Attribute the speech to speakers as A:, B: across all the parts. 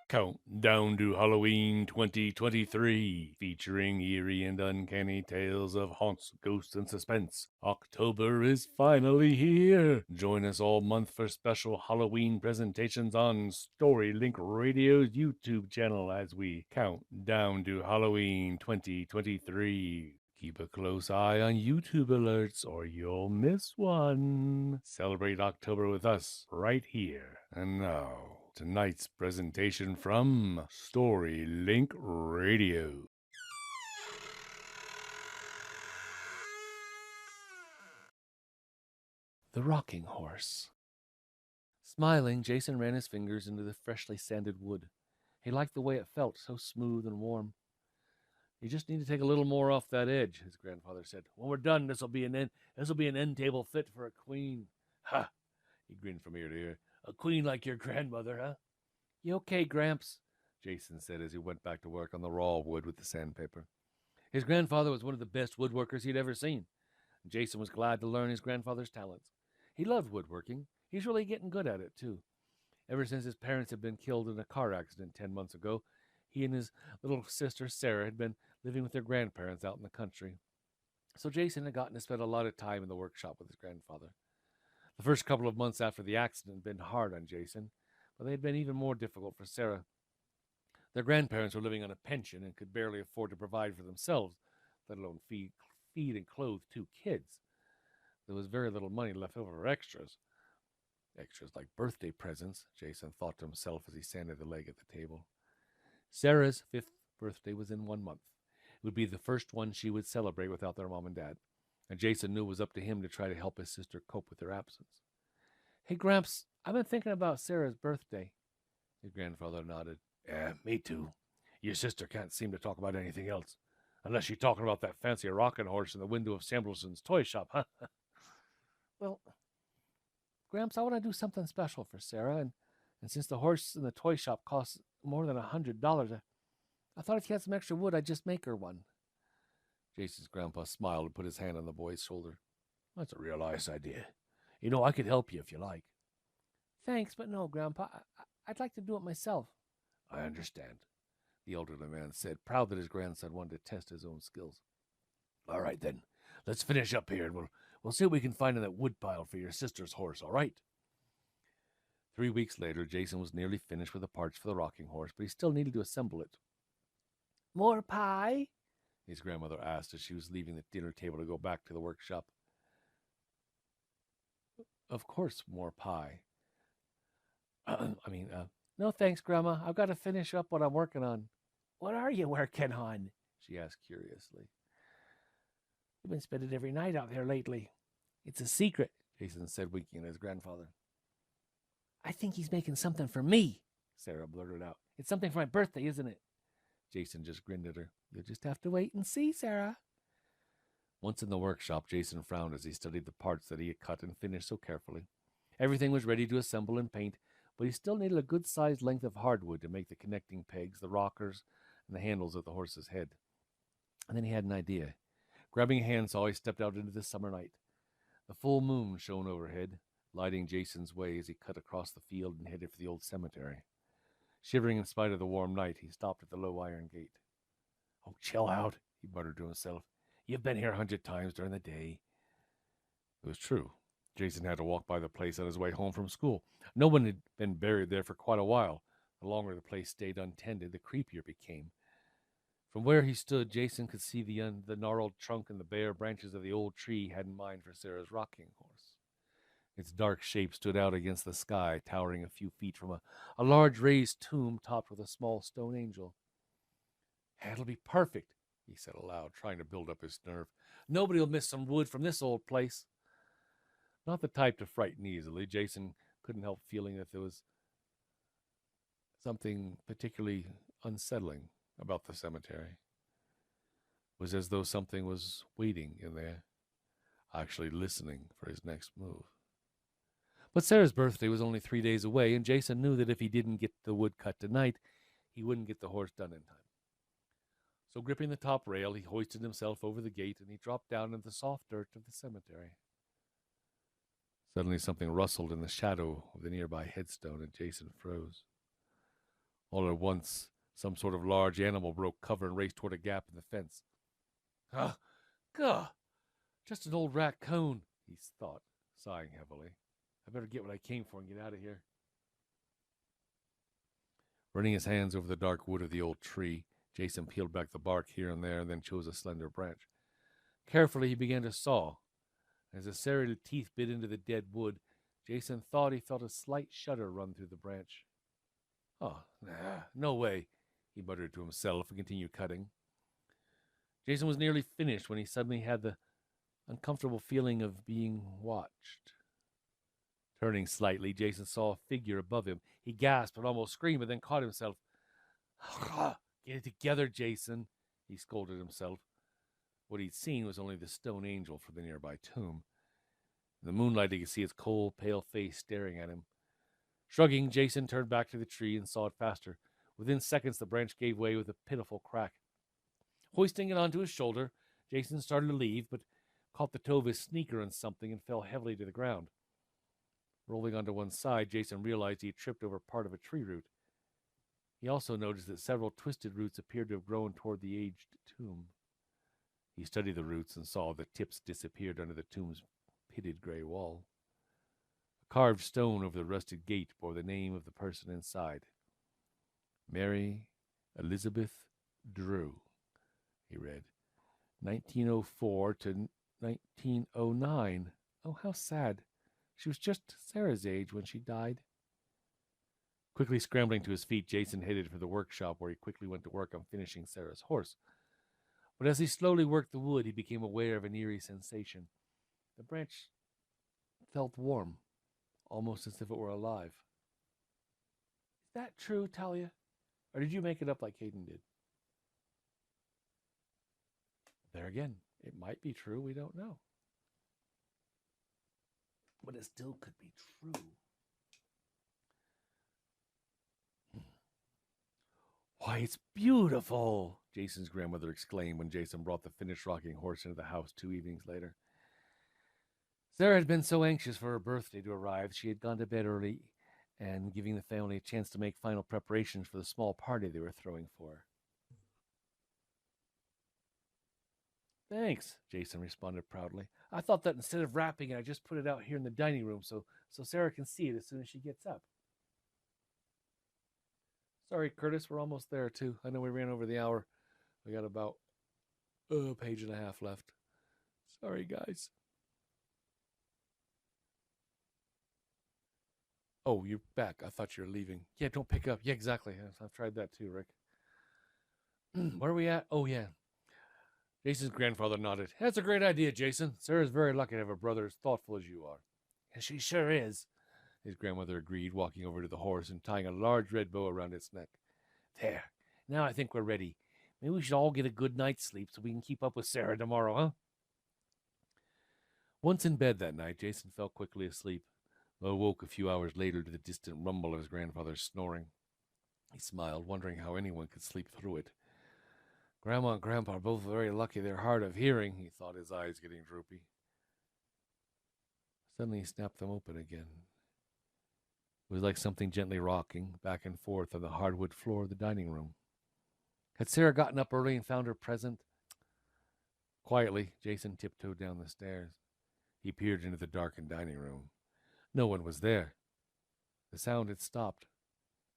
A: Countdown to Halloween 2023, featuring eerie and uncanny tales of haunts, ghosts, and suspense. October is finally here. Join us all month for special Halloween presentations on Storylink Radio's YouTube channel as we count down to Halloween 2023. Keep a close eye on YouTube alerts or you'll miss one. Celebrate October with us right here and now. Tonight's presentation from Storylink Radio. The Rocking Horse. Smiling, Jason ran his fingers into the freshly sanded wood. He liked the way it felt, so smooth and warm. You just need to take a little more off that edge, his grandfather said. When we're done, this'll be an end table fit for a queen. Ha! He grinned from ear to ear. A queen like your grandmother, huh? You okay, Gramps? Jason said as he went back to work on the raw wood with the sandpaper. His grandfather was one of the best woodworkers he'd ever seen. Jason was glad to learn his grandfather's talents. He loved woodworking. He's really getting good at it, too. Ever since his parents had been killed in a car accident 10 months ago, he and his little sister Sarah had been living with their grandparents out in the country. So Jason had gotten to spend a lot of time in the workshop with his grandfather. The first couple of months after the accident had been hard on Jason, but they had been even more difficult for Sarah. Their grandparents were living on a pension and could barely afford to provide for themselves, let alone feed and clothe two kids. There was very little money left over for extras. Extras like birthday presents, Jason thought to himself as he sanded the leg at the table. Sarah's 5th birthday was in 1 month. It would be the first one she would celebrate without their mom and dad, and Jason knew it was up to him to try to help his sister cope with their absence. Hey, Gramps, I've been thinking about Sarah's birthday. His grandfather nodded. Yeah, me too. Your sister can't seem to talk about anything else. Unless she's talking about that fancy rocking horse in the window of Samuelson's toy shop, huh? Well, Gramps, I want to do something special for Sarah, and since the horse in the toy shop costs more than $100, I thought if you had some extra wood, I'd just make her one. Jason's grandpa smiled and put his hand on the boy's shoulder. That's a real nice idea. You know, I could help you if you like. Thanks, but no, Grandpa. I'd like to do it myself. I understand, the elderly man said, proud that his grandson wanted to test his own skills. All right, then. Let's finish up here, and we'll see what we can find in that woodpile for your sister's horse, all right? 3 weeks later, Jason was nearly finished with the parts for the rocking horse, but he still needed to assemble it. More pie? His grandmother asked as she was leaving the dinner table to go back to the workshop. Of course, more pie. No thanks, Grandma. I've got to finish up what I'm working on. What are you working on? She asked curiously. You've been spending every night out there lately. It's a secret, Jason said, winking at his grandfather. I think he's making something for me, Sarah blurted out. It's something for my birthday, isn't it? Jason just grinned at her. You'll just have to wait and see, Sarah. Once in the workshop, Jason frowned as he studied the parts that he had cut and finished so carefully. Everything was ready to assemble and paint, but he still needed a good-sized length of hardwood to make the connecting pegs, the rockers, and the handles of the horse's head. And then he had an idea. Grabbing a handsaw, he stepped out into the summer night. The full moon shone overhead, lighting Jason's way as he cut across the field and headed for the old cemetery. Shivering in spite of the warm night, he stopped at the low iron gate. Oh, chill out, he muttered to himself. You've been here 100 times during the day. It was true. Jason had to walk by the place on his way home from school. No one had been buried there for quite a while. The longer the place stayed untended, the creepier it became. From where he stood, Jason could see the gnarled trunk and the bare branches of the old tree he had in mind for Sarah's rocking horse. Its dark shape stood out against the sky, towering a few feet from a large raised tomb topped with a small stone angel. It'll be perfect, he said aloud, trying to build up his nerve. Nobody will miss some wood from this old place. Not the type to frighten easily, Jason couldn't help feeling that there was something particularly unsettling about the cemetery. It was as though something was waiting in there, actually listening for his next move. But Sarah's birthday was only 3 days away, and Jason knew that if he didn't get the wood cut tonight, he wouldn't get the horse done in time. So gripping the top rail, he hoisted himself over the gate, and he dropped down into the soft dirt of the cemetery. Suddenly something rustled in the shadow of the nearby headstone, and Jason froze. All at once, some sort of large animal broke cover and raced toward a gap in the fence. Ah, gah! Just an old raccoon, he thought, sighing heavily. I better get what I came for and get out of here. Running his hands over the dark wood of the old tree, Jason peeled back the bark here and there and then chose a slender branch. Carefully, he began to saw. As the serrated teeth bit into the dead wood, Jason thought he felt a slight shudder run through the branch. Oh, nah, no way, he muttered to himself and continued cutting. Jason was nearly finished when he suddenly had the uncomfortable feeling of being watched. Turning slightly, Jason saw a figure above him. He gasped and almost screamed, but then caught himself. Get it together, Jason, he scolded himself. What he'd seen was only the stone angel from the nearby tomb. In the moonlight, he could see its cold, pale face staring at him. Shrugging, Jason turned back to the tree and sawed faster. Within seconds, the branch gave way with a pitiful crack. Hoisting it onto his shoulder, Jason started to leave, but caught the toe of his sneaker on something and fell heavily to the ground. Rolling onto one side, Jason realized he had tripped over part of a tree root. He also noticed that several twisted roots appeared to have grown toward the aged tomb. He studied the roots and saw the tips disappeared under the tomb's pitted gray wall. A carved stone over the rusted gate bore the name of the person inside. Mary Elizabeth Drew, he read. 1904 to 1909. Oh, how sad. She was just Sarah's age when she died. Quickly scrambling to his feet, Jason headed for the workshop where he quickly went to work on finishing Sarah's horse. But as he slowly worked the wood, he became aware of an eerie sensation. The branch felt warm, almost as if it were alive. Is that true, Talia? Or did you make it up like Hayden did? There again, it might be true, we don't know. But it still could be true. Why, it's beautiful, Jason's grandmother exclaimed when Jason brought the finished rocking horse into the house 2 evenings later. Sarah had been so anxious for her birthday to arrive, she had gone to bed early and giving the family a chance to make final preparations for the small party they were throwing for her. Thanks, Jason responded proudly. I thought that instead of wrapping it, I just put it out here in the dining room so Sarah can see it as soon as she gets up. Sorry, Curtis, we're almost there, too. I know we ran over the hour. We got about a page and a half left. Sorry, guys. Oh, you're back. I thought you were leaving. Yeah, don't pick up. Yeah, exactly. I've tried that too, Rick. Where are we at? Oh, yeah. Jason's grandfather nodded. That's a great idea, Jason. Sarah's very lucky to have a brother as thoughtful as you are. And she sure is, his grandmother agreed, walking over to the horse and tying a large red bow around its neck. There. Now I think we're ready. Maybe we should all get a good night's sleep so we can keep up with Sarah tomorrow, huh? Once in bed that night, Jason fell quickly asleep, though awoke a few hours later to the distant rumble of his grandfather's snoring. He smiled, wondering how anyone could sleep through it. Grandma and Grandpa are both very lucky they're hard of hearing, he thought, his eyes getting droopy. Suddenly he snapped them open again. It was like something gently rocking back and forth on the hardwood floor of the dining room. Had Sarah gotten up early and found her present? Quietly, Jason tiptoed down the stairs. He peered into the darkened dining room. No one was there. The sound had stopped,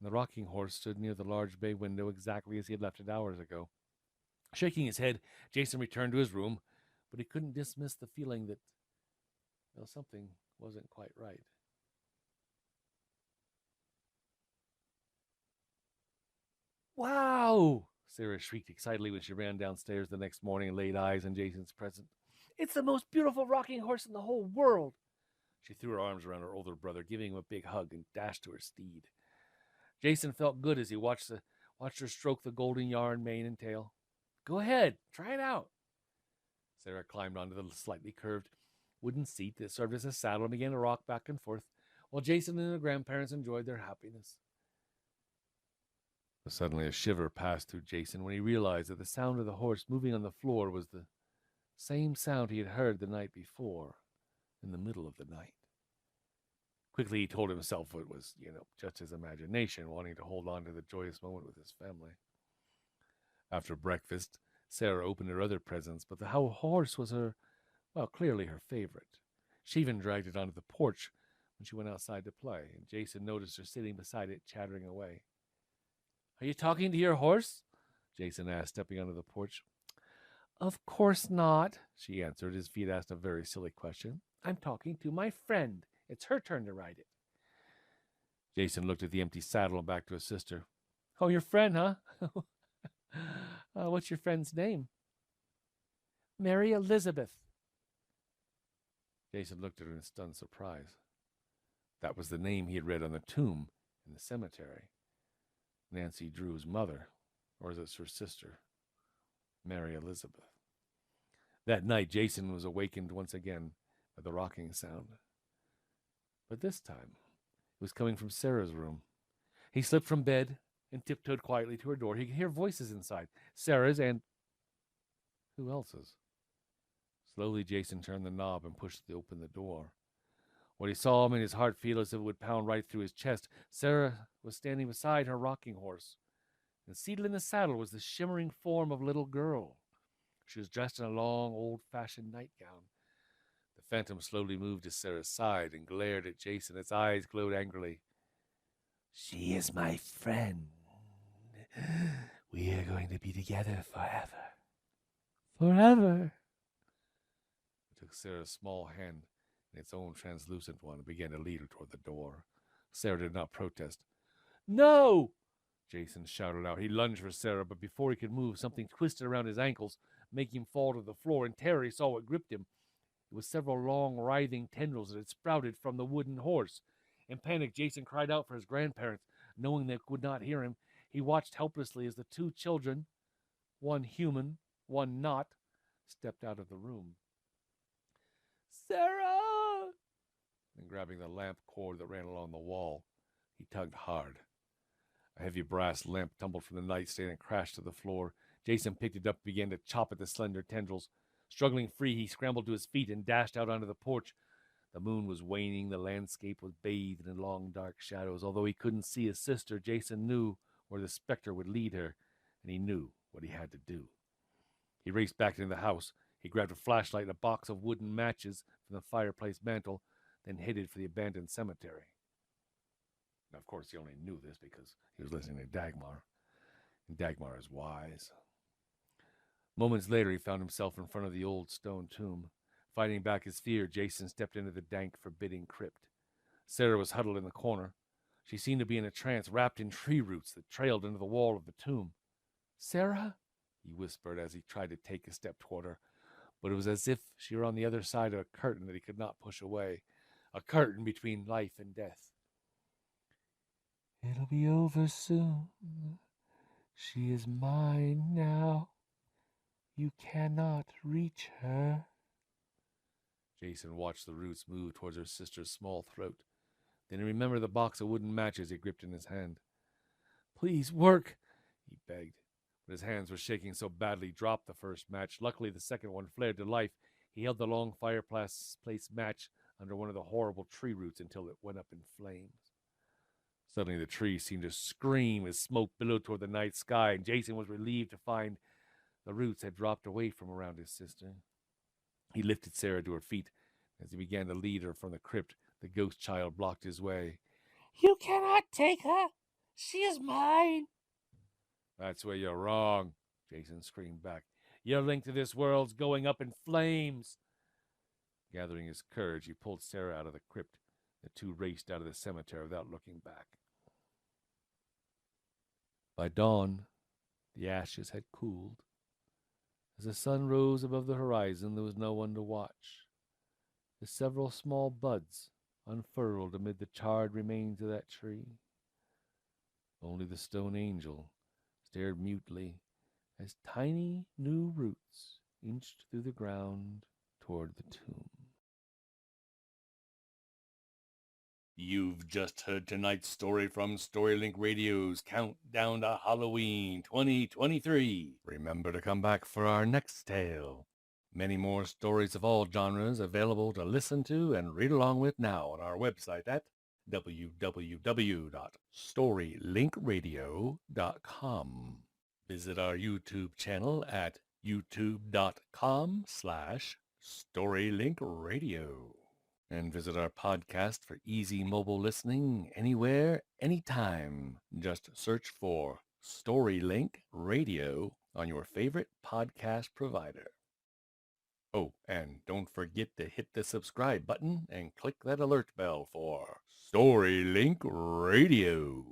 A: and the rocking horse stood near the large bay window exactly as he had left it hours ago. Shaking his head, Jason returned to his room, but he couldn't dismiss the feeling that, well, something wasn't quite right. Wow! Sarah shrieked excitedly when she ran downstairs the next morning and laid eyes on Jason's present. It's the most beautiful rocking horse in the whole world! She threw her arms around her older brother, giving him a big hug, and dashed to her steed. Jason felt good as he watched her stroke the golden yarn mane and tail. Go ahead, try it out. Sarah climbed onto the slightly curved wooden seat that served as a saddle and began to rock back and forth, while Jason and the grandparents enjoyed their happiness. But suddenly a shiver passed through Jason when he realized that the sound of the horse moving on the floor was the same sound he had heard the night before, in the middle of the night. Quickly, he told himself it was, just his imagination wanting to hold on to the joyous moment with his family. After breakfast, Sarah opened her other presents, but the horse was clearly her favorite. She even dragged it onto the porch when she went outside to play, and Jason noticed her sitting beside it, chattering away. Are you talking to your horse? Jason asked, stepping onto the porch. Of course not, she answered, as if he'd asked a very silly question. I'm talking to my friend. It's her turn to ride it. Jason looked at the empty saddle and back to his sister. Oh, your friend, huh? What's your friend's name? Mary Elizabeth. Jason looked at her in stunned surprise. That was the name he had read on the tomb in the cemetery. Nancy Drew's mother, or is it her sister? Mary Elizabeth. That night, Jason was awakened once again by the rocking sound. But this time, it was coming from Sarah's room. He slipped from bed and tiptoed quietly to her door. He could hear voices inside, Sarah's and who else's? Slowly, Jason turned the knob and pushed open the door. When he saw him, made his heart feel as if it would pound right through his chest. Sarah was standing beside her rocking horse, and seated in the saddle was the shimmering form of a little girl. She was dressed in a long, old-fashioned nightgown. The phantom slowly moved to Sarah's side and glared at Jason. Its eyes glowed angrily. She is my friend. We are going to be together forever. Forever. He took Sarah's small hand in its own translucent one and began to lead her toward the door. Sarah did not protest. No! Jason shouted out. He lunged for Sarah, but before he could move, something twisted around his ankles, making him fall to the floor. In terror, he saw what gripped him. It was several long, writhing tendrils that had sprouted from the wooden horse. In panic, Jason cried out for his grandparents. Knowing they would not hear him, he watched helplessly as the two children, one human, one not, stepped out of the room. Sarah! And grabbing the lamp cord that ran along the wall, he tugged hard. A heavy brass lamp tumbled from the nightstand and crashed to the floor. Jason picked it up and began to chop at the slender tendrils. Struggling free, he scrambled to his feet and dashed out onto the porch. The moon was waning. The landscape was bathed in long, dark shadows. Although he couldn't see his sister, Jason knew where the specter would lead her, and he knew what he had to do. He raced back into the house. He grabbed a flashlight and a box of wooden matches from the fireplace mantel, then headed for the abandoned cemetery. Now, of course, he only knew this because he was listening to Dagmar, and Dagmar is wise. Moments later, he found himself in front of the old stone tomb. Fighting back his fear, Jason stepped into the dank, forbidding crypt. Sarah was huddled in the corner. She seemed to be in a trance, wrapped in tree roots that trailed into the wall of the tomb. Sarah? He whispered as he tried to take a step toward her, but it was as if she were on the other side of a curtain that he could not push away, a curtain between life and death. It'll be over soon. She is mine now. You cannot reach her. Jason watched the roots move towards her sister's small throat. Then he remembered the box of wooden matches he gripped in his hand. Please work, he begged. But his hands were shaking so badly he dropped the first match. Luckily, the second one flared to life. He held the long fireplace match under one of the horrible tree roots until it went up in flames. Suddenly, the tree seemed to scream as smoke billowed toward the night sky, and Jason was relieved to find the roots had dropped away from around his sister. He lifted Sarah to her feet. As he began to lead her from the crypt, the ghost child blocked his way. You cannot take her. She is mine. That's where you're wrong, Jason screamed back. Your link to this world's going up in flames. Gathering his courage, he pulled Sarah out of the crypt. The two raced out of the cemetery without looking back. By dawn, the ashes had cooled. As the sun rose above the horizon, there was no one to watch. The several small buds unfurled amid the charred remains of that tree. Only the stone angel stared mutely as tiny new roots inched through the ground toward the tomb. You've just heard tonight's story from Storylink Radio's Countdown to Halloween 2023. Remember to come back for our next tale. Many more stories of all genres available to listen to and read along with now on our website at www.storylinkradio.com. Visit our YouTube channel at youtube.com/storylinkradio. And visit our podcast for easy mobile listening anywhere, anytime. Just search for Storylink Radio on your favorite podcast provider. Oh, and don't forget to hit the subscribe button and click that alert bell for Storylink Radio.